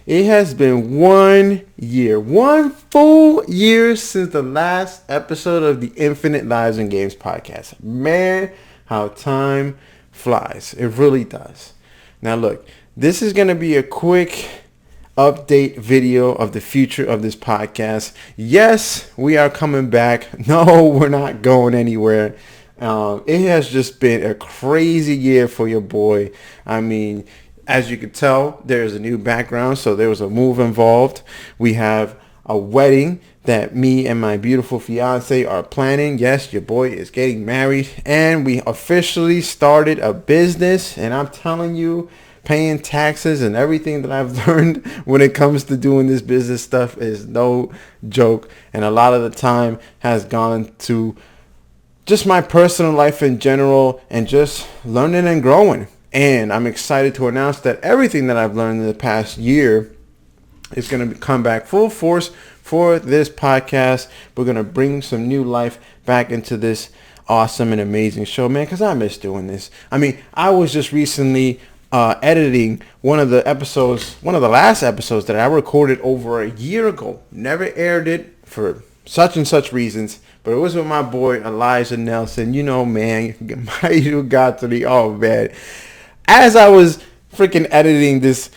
It has been 1 year, one full year since the last episode of the Infinite Lives and Games podcast. Man, how time flies. It really does. Now look, this is going to be a quick update video of the future of this podcast. Yes, we are coming back. No, we're not going anywhere. It has just been a crazy year for your boy. I mean, as you can tell, there's a new background, so there was a move involved. We have a wedding that me and my beautiful fiance are planning. Yes, your boy is getting married, and we officially started a business, and I'm telling you, paying taxes and everything that I've learned when it comes to doing this business stuff is no joke, and a lot of the time has gone to just my personal life in general and just learning and growing. And I'm excited to announce that everything that I've learned in the past year is going to come back full force for this podcast. We're going to bring some new life back into this awesome and amazing show, man, because I miss doing this. I mean, I was just recently editing one of the last episodes that I recorded over a year ago. Never aired it for such and such reasons, but it was with my boy Elijah Nelson. You know, man, you got to be, oh man. As I was freaking editing this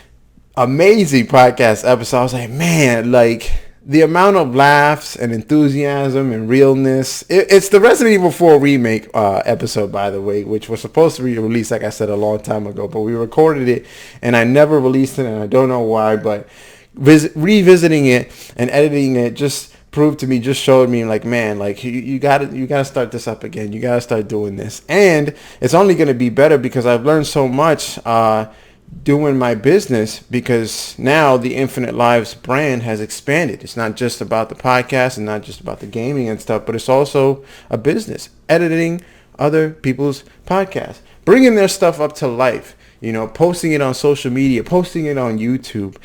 amazing podcast episode, I was like, man, like the amount of laughs and enthusiasm and realness. It's the Resident Evil 4 remake episode, by the way, which was supposed to be released, like I said, a long time ago, but we recorded it and I never released it, and I don't know why, but revisiting it and editing it just showed me like, man, like you gotta start this up again. You gotta start doing this, and it's only gonna be better because I've learned so much doing my business, because now the Infinite Lives brand has expanded. It's not just about the podcast and not just about the gaming and stuff, but it's also a business, editing other people's podcasts, bringing their stuff up to life. You know, posting it on social media, posting it on YouTube.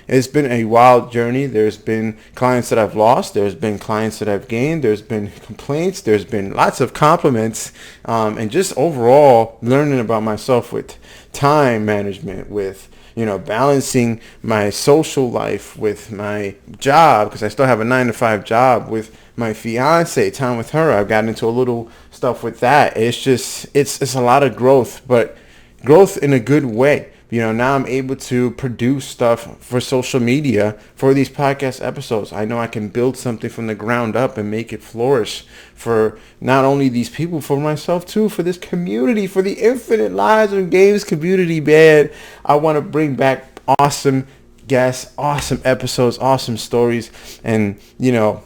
It's been a wild journey. There's been clients that I've lost. There's been clients that I've gained. There's been complaints. There's been lots of compliments. And just overall learning about myself with time management, with, you know, balancing my social life with my job, because I still have a 9-to-5 job, with my fiance, time with her. I've gotten into a little stuff with that. It's just, it's a lot of growth, but growth in a good way. You know, now I'm able to produce stuff for social media for these podcast episodes. I know I can build something from the ground up and make it flourish for not only these people, for myself too, for this community, for the Infinite Lives and Games community, man. I want to bring back awesome guests, awesome episodes, awesome stories. And, you know,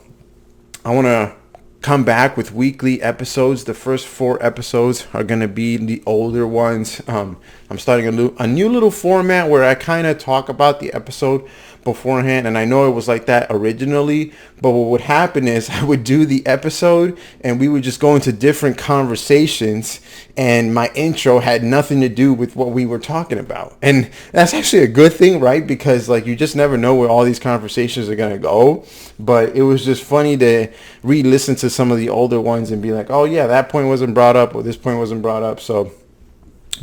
I want to come back with weekly episodes. The first 4 episodes are going to be the older ones. I'm starting a new little format where I kind of talk about the episode beforehand, and I know it was like that originally, but what would happen is I would do the episode and we would just go into different conversations, and my intro had nothing to do with what we were talking about. And that's actually a good thing, right? Because like you just never know where all these conversations are going to go. But it was just funny to re-listen to some of the older ones and be like, oh yeah, that point wasn't brought up, or this point wasn't brought up. So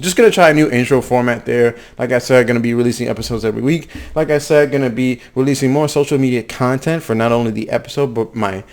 just going to try a new intro format there. Like I said, going to be releasing episodes every week. Like I said, going to be releasing more social media content for not only the episode, but my,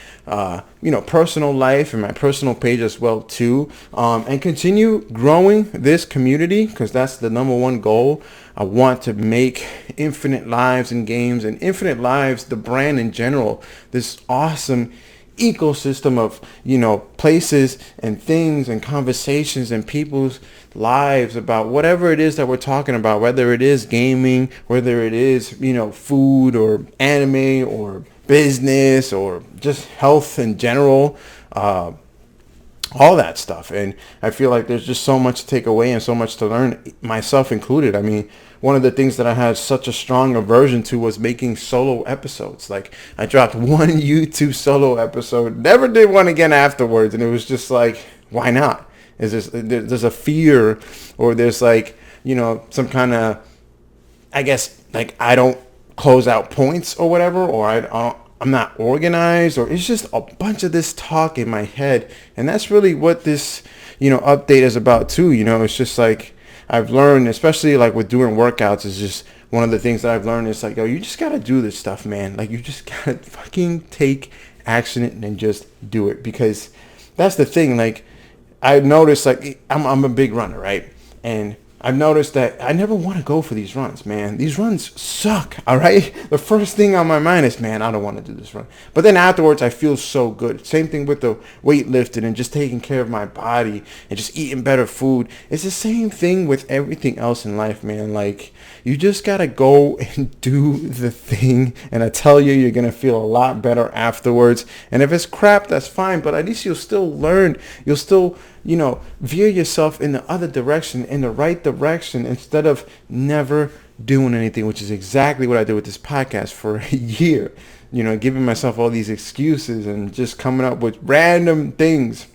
personal life and my personal page as well too. And continue growing this community, because that's the number one goal. I want to make Infinite Lives and Games, and Infinite Lives, the brand in general, this awesome ecosystem of, you know, places and things and conversations and people's lives about whatever it is that we're talking about, whether it is gaming, whether it is, you know, food or anime or business or just health in general, all that stuff. And I feel like there's just so much to take away and so much to learn, myself included. I mean, one of the things that I had such a strong aversion to was making solo episodes. Like, I dropped one YouTube solo episode, never did one again afterwards, and it was just like, why not? There's a fear, or there's like, you know, some kind of, I guess, like I don't close out points or whatever, or I'm not organized, or it's just a bunch of this talk in my head. And that's really what this, you know, update is about too. You know, it's just like, I've learned, especially like with doing workouts, is just one of the things that I've learned is like, yo, you just got to do this stuff, man. Like, you just got to fucking take action and just do it, because that's the thing. Like, I noticed, like, I'm a big runner, right? And I've noticed that I never want to go for these runs, man. These runs suck, all right? The first thing on my mind is, man, I don't want to do this run. But then afterwards, I feel so good. Same thing with the weightlifting and just taking care of my body and just eating better food. It's the same thing with everything else in life, man. Like, you just got to go and do the thing. And I tell you, you're going to feel a lot better afterwards. And if it's crap, that's fine. But at least you'll still learn. You'll still, veer yourself in the other direction, in the right direction, instead of never doing anything, which is exactly what I did with this podcast for a year. Giving myself all these excuses and just coming up with random things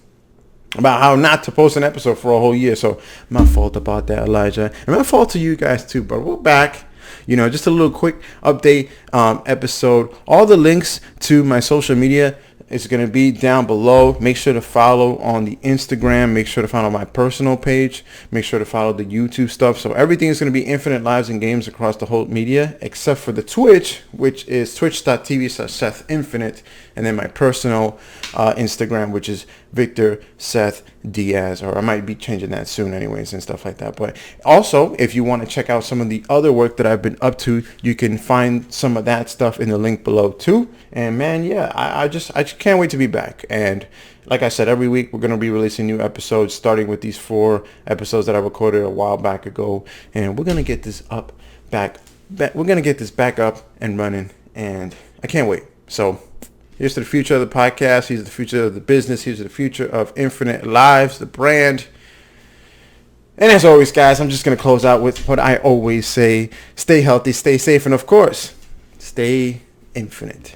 about how not to post an episode for a whole year. So my fault about that, Elijah. And my fault to you guys too, but we're back. Just a little quick update episode. All the links to my social media is going to be down below. Make sure to follow on the Instagram. Make sure to follow my personal page. Make sure to follow the YouTube stuff. So everything is going to be Infinite Lives and Games across the whole media, except for the Twitch, which is twitch.tv/SethInfinite. And then my personal Instagram, which is Victor Seth Diaz, or I might be changing that soon anyways and stuff like that. But also, if you want to check out some of the other work that I've been up to, you can find some of that stuff in the link below too. And man, yeah, I just can't wait to be back. And like I said, every week we're going to be releasing new episodes, starting with these 4 episodes that I recorded a while back ago. And we're going to get this back up and running. And I can't wait. So here's to the future of the podcast. Here's to the future of the business. Here's to the future of Infinite Lives, the brand. And as always, guys, I'm just going to close out with what I always say. Stay healthy, stay safe, and of course, stay infinite.